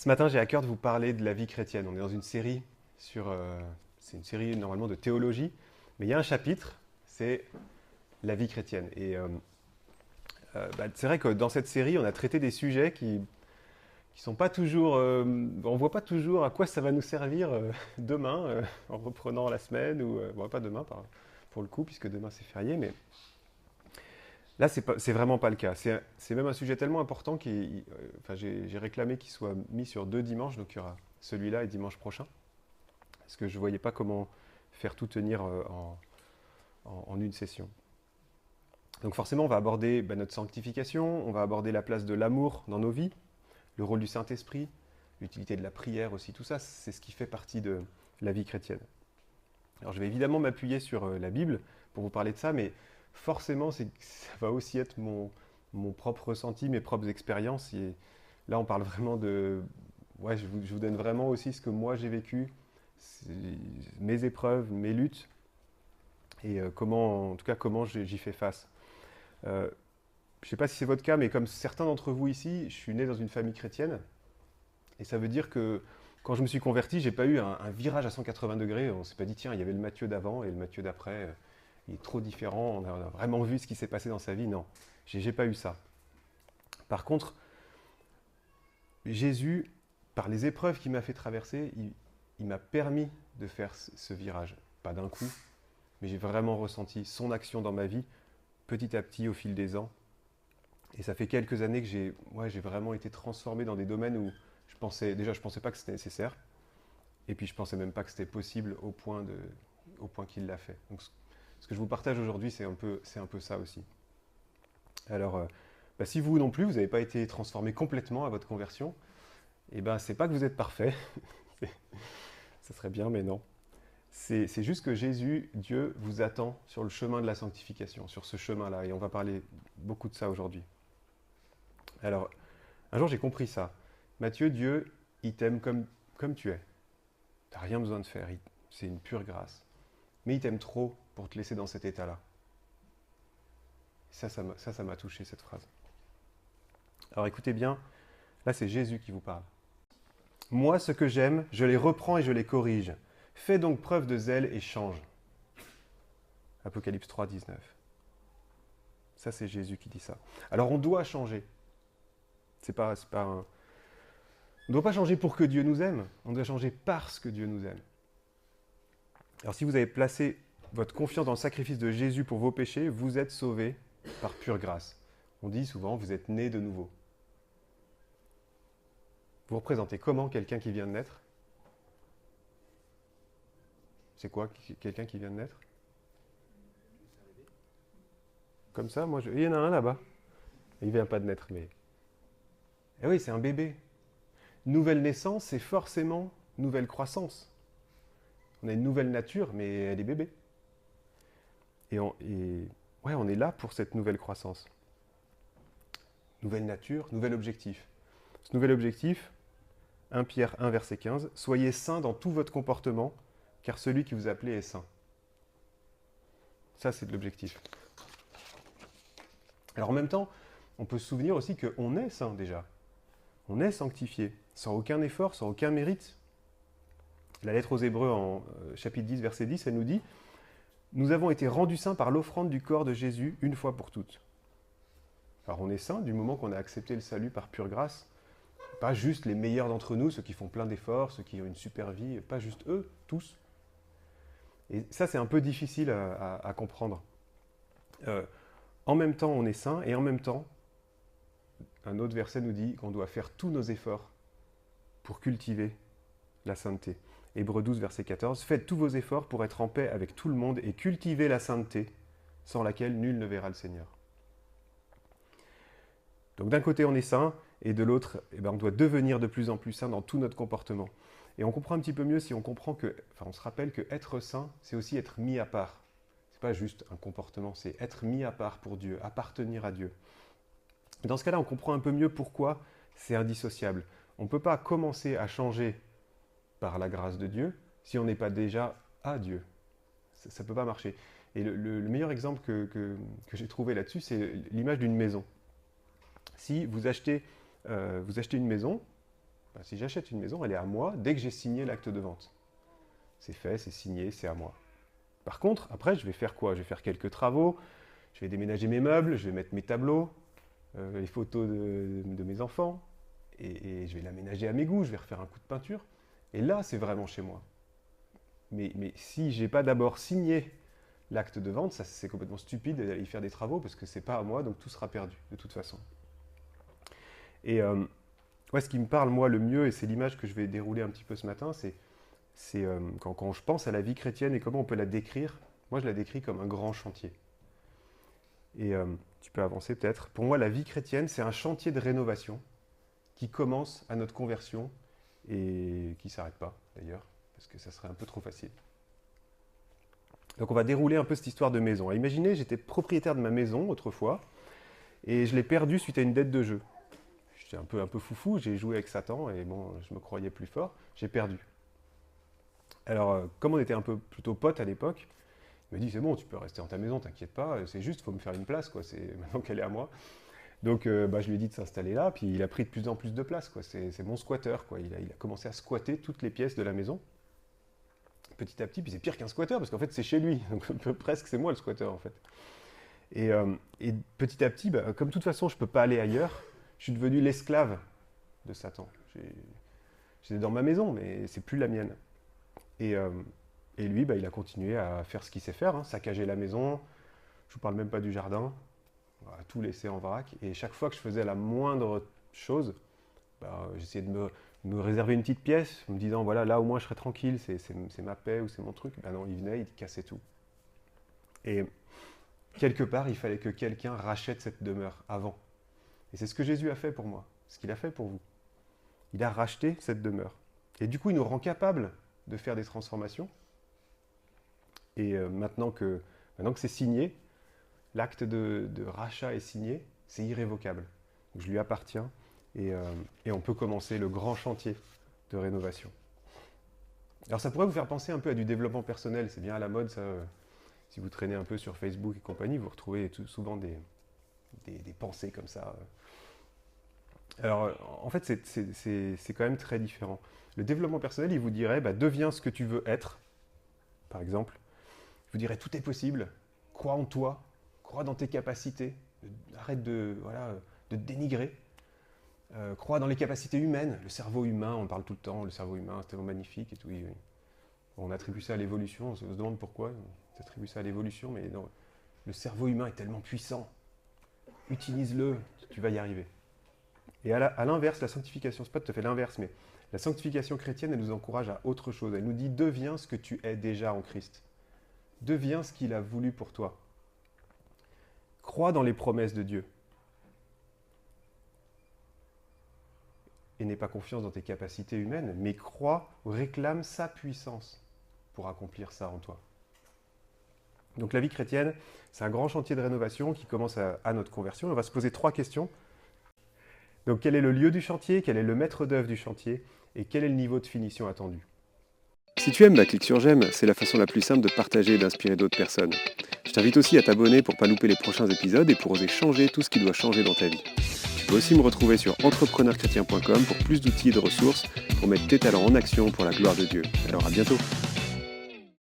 Ce matin, j'ai à cœur de vous parler de la vie chrétienne. On est dans une série sur. C'est une série normalement de théologie, mais il y a un chapitre, c'est la vie chrétienne. C'est vrai que dans cette série, on a traité des sujets qui sont pas toujours. On voit pas toujours à quoi ça va nous servir demain, en reprenant la semaine, ou. Bon, pas demain, pour le coup, puisque demain c'est férié, mais là, c'est vraiment pas le cas. C'est même un sujet tellement important enfin, j'ai réclamé qu'il soit mis sur 2 dimanches, donc il y aura celui-là et dimanche prochain, parce que je ne voyais pas comment faire tout tenir en une session. Donc forcément, on va aborder notre sanctification, on va aborder la place de l'amour dans nos vies, le rôle du Saint-Esprit, l'utilité de la prière aussi, tout ça, c'est ce qui fait partie de la vie chrétienne. Alors je vais évidemment m'appuyer sur la Bible pour vous parler de ça, mais forcément, ça va aussi être mon propre ressenti, mes propres expériences. Et là, on parle vraiment de. Ouais, je vous donne vraiment aussi ce que moi j'ai vécu, mes épreuves, mes luttes, et comment, en tout cas, comment j'y fais face. Je ne sais pas si c'est votre cas, mais comme certains d'entre vous ici, je suis né dans une famille chrétienne, et ça veut dire que quand je me suis converti, j'ai pas eu un virage à 180 degrés. On s'est pas dit, tiens, il y avait le Matthieu d'avant et le Matthieu d'après, il est trop différent, on a vraiment vu ce qui s'est passé dans sa vie. Non, j'ai pas eu ça. Par contre, Jésus, par les épreuves qu'il m'a fait traverser, il m'a permis de faire ce virage. Pas d'un coup, mais j'ai vraiment ressenti son action dans ma vie, petit à petit, au fil des ans. Et ça fait quelques années que j'ai vraiment été transformé dans des domaines où je pensais pas que c'était nécessaire. Et puis je pensais même pas que c'était possible au point qu'il l'a fait. Donc ce que je vous partage aujourd'hui, c'est un peu ça aussi. Alors, si vous non plus, vous n'avez pas été transformé complètement à votre conversion, et ben c'est pas que vous êtes parfait, ça serait bien, mais non. C'est juste que Jésus, Dieu, vous attend sur le chemin de la sanctification, sur ce chemin-là, et on va parler beaucoup de ça aujourd'hui. Alors, un jour j'ai compris ça. Matthieu, Dieu, il t'aime comme tu es. Tu n'as rien besoin de faire, c'est une pure grâce. Mais il t'aime trop pour te laisser dans cet état-là. Ça m'a touché, cette phrase. Alors écoutez bien, là c'est Jésus qui vous parle. Moi, ce que j'aime, je les reprends et je les corrige. Fais donc preuve de zèle et change. Apocalypse 3, 19. Ça, c'est Jésus qui dit ça. Alors on doit changer. C'est pas un... On ne doit pas changer pour que Dieu nous aime, on doit changer parce que Dieu nous aime. Alors si vous avez placé votre confiance dans le sacrifice de Jésus pour vos péchés, vous êtes sauvés par pure grâce. On dit souvent, vous êtes nés de nouveau. Vous représentez comment quelqu'un qui vient de naître? C'est quoi quelqu'un qui vient de naître? Comme ça, il y en a un là-bas. Il ne vient pas de naître, mais... Eh oui, c'est un bébé. Nouvelle naissance, c'est forcément nouvelle croissance. On a une nouvelle nature, mais elle est bébé. Ouais, on est là pour cette nouvelle croissance. Nouvelle nature, nouvel objectif. Ce nouvel objectif, 1 Pierre 1, verset 15, « Soyez saints dans tout votre comportement, car celui qui vous a appelé est saint. » Ça, c'est de l'objectif. Alors en même temps, on peut se souvenir aussi qu'on est saint déjà. On est sanctifié, sans aucun effort, sans aucun mérite. La lettre aux Hébreux, en chapitre 10, verset 10, elle nous dit « Nous avons été rendus saints par l'offrande du corps de Jésus une fois pour toutes. » Alors on est saints du moment qu'on a accepté le salut par pure grâce. Pas juste les meilleurs d'entre nous, ceux qui font plein d'efforts, ceux qui ont une super vie, pas juste eux, tous. Et ça, c'est un peu difficile à comprendre. En même temps, on est saint, et en même temps, un autre verset nous dit qu'on doit faire tous nos efforts pour cultiver la sainteté. Hébreux 12, verset 14, « Faites tous vos efforts pour être en paix avec tout le monde et cultivez la sainteté, sans laquelle nul ne verra le Seigneur. » Donc d'un côté, on est saint, et de l'autre, on doit devenir de plus en plus saint dans tout notre comportement. Et on comprend un petit peu mieux si on on se rappelle que être saint, c'est aussi être mis à part. C'est pas juste un comportement, c'est être mis à part pour Dieu, appartenir à Dieu. Dans ce cas-là, on comprend un peu mieux pourquoi c'est indissociable. On ne peut pas commencer à changer par la grâce de Dieu si on n'est pas déjà à Dieu. Ça ne peut pas marcher. Et le meilleur exemple que j'ai trouvé là-dessus, c'est l'image d'une maison. Si vous achetez une maison, Ben, si j'achète une maison, elle est à moi dès que j'ai signé l'acte de vente. C'est fait, c'est signé, c'est à moi. Par contre, après, je vais faire quoi? Je vais faire quelques travaux, je vais déménager mes meubles, je vais mettre mes tableaux, les photos de mes enfants, et je vais l'aménager à mes goûts, je vais refaire un coup de peinture. Et là, c'est vraiment chez moi. Mais si je n'ai pas d'abord signé l'acte de vente, ça c'est complètement stupide d'aller y faire des travaux parce que c'est pas à moi, donc tout sera perdu de toute façon. Et ouais, ce qui me parle moi le mieux, et c'est l'image que je vais dérouler un petit peu ce matin, c'est quand je pense à la vie chrétienne et comment on peut la décrire. Moi, je la décris comme un grand chantier. Et tu peux avancer peut-être. Pour moi, la vie chrétienne, c'est un chantier de rénovation qui commence à notre conversion et qui ne s'arrête pas d'ailleurs, parce que ça serait un peu trop facile. Donc on va dérouler un peu cette histoire de maison. Imaginez, j'étais propriétaire de ma maison autrefois, et je l'ai perdue suite à une dette de jeu. J'étais un peu foufou, j'ai joué avec Satan, et bon, je me croyais plus fort, j'ai perdu. Alors, comme on était un peu plutôt potes à l'époque, il m'a dit, c'est bon, tu peux rester dans ta maison, t'inquiète pas, c'est juste, il faut me faire une place, quoi, c'est maintenant qu'elle est à moi. Donc je lui ai dit de s'installer là, puis il a pris de plus en plus de place, quoi. C'est mon squatter, quoi. Il a commencé à squatter toutes les pièces de la maison, petit à petit, puis c'est pire qu'un squatter, parce qu'en fait c'est chez lui, donc presque c'est moi le squatter en fait. Et petit à petit, comme de toute façon je ne peux pas aller ailleurs, je suis devenu l'esclave de Satan. J'étais dans ma maison, mais c'est plus la mienne. Et lui, il a continué à faire ce qu'il sait faire, hein, saccager la maison, je ne vous parle même pas du jardin, tout laisser en vrac. Et chaque fois que je faisais la moindre chose, j'essayais de me réserver une petite pièce, en me disant, voilà, là au moins je serai tranquille, c'est ma paix ou c'est mon truc. Ben non, il venait, il cassait tout. Et quelque part, il fallait que quelqu'un rachète cette demeure avant. Et c'est ce que Jésus a fait pour moi, ce qu'il a fait pour vous. Il a racheté cette demeure. Et du coup, il nous rend capables de faire des transformations. Et maintenant que c'est signé, l'acte de rachat est signé, c'est irrévocable. Donc, je lui appartiens et on peut commencer le grand chantier de rénovation. Alors ça pourrait vous faire penser un peu à du développement personnel, c'est bien à la mode ça. Si vous traînez un peu sur Facebook et compagnie, vous retrouvez souvent des pensées comme ça. Alors en fait c'est quand même très différent. Le développement personnel, il vous dirait deviens ce que tu veux être, par exemple. Il vous dirait tout est possible, crois en toi, crois dans tes capacités, arrête de te dénigrer. Crois dans les capacités humaines, le cerveau humain, on parle tout le temps, le cerveau humain c'est tellement magnifique et tout. Oui. On attribue ça à l'évolution, on se demande pourquoi, on attribue ça à l'évolution, mais non, le cerveau humain est tellement puissant. Utilise-le, tu vas y arriver. Et à l'inverse, la sanctification, c'est pas tout à fait l'inverse, mais la sanctification chrétienne, elle nous encourage à autre chose. Elle nous dit, deviens ce que tu es déjà en Christ. Deviens ce qu'il a voulu pour toi. Crois dans les promesses de Dieu. Et n'aie pas confiance dans tes capacités humaines, mais crois, réclame sa puissance pour accomplir ça en toi. Donc la vie chrétienne, c'est un grand chantier de rénovation qui commence à notre conversion. On va se poser 3 questions. Donc quel est le lieu du chantier, quel est le maître d'œuvre du chantier et quel est le niveau de finition attendu? Si tu aimes, clique sur j'aime, c'est la façon la plus simple de partager et d'inspirer d'autres personnes. Je t'invite aussi à t'abonner pour ne pas louper les prochains épisodes et pour oser changer tout ce qui doit changer dans ta vie. Tu peux aussi me retrouver sur entrepreneurchrétien.com pour plus d'outils et de ressources pour mettre tes talents en action pour la gloire de Dieu. Alors à bientôt.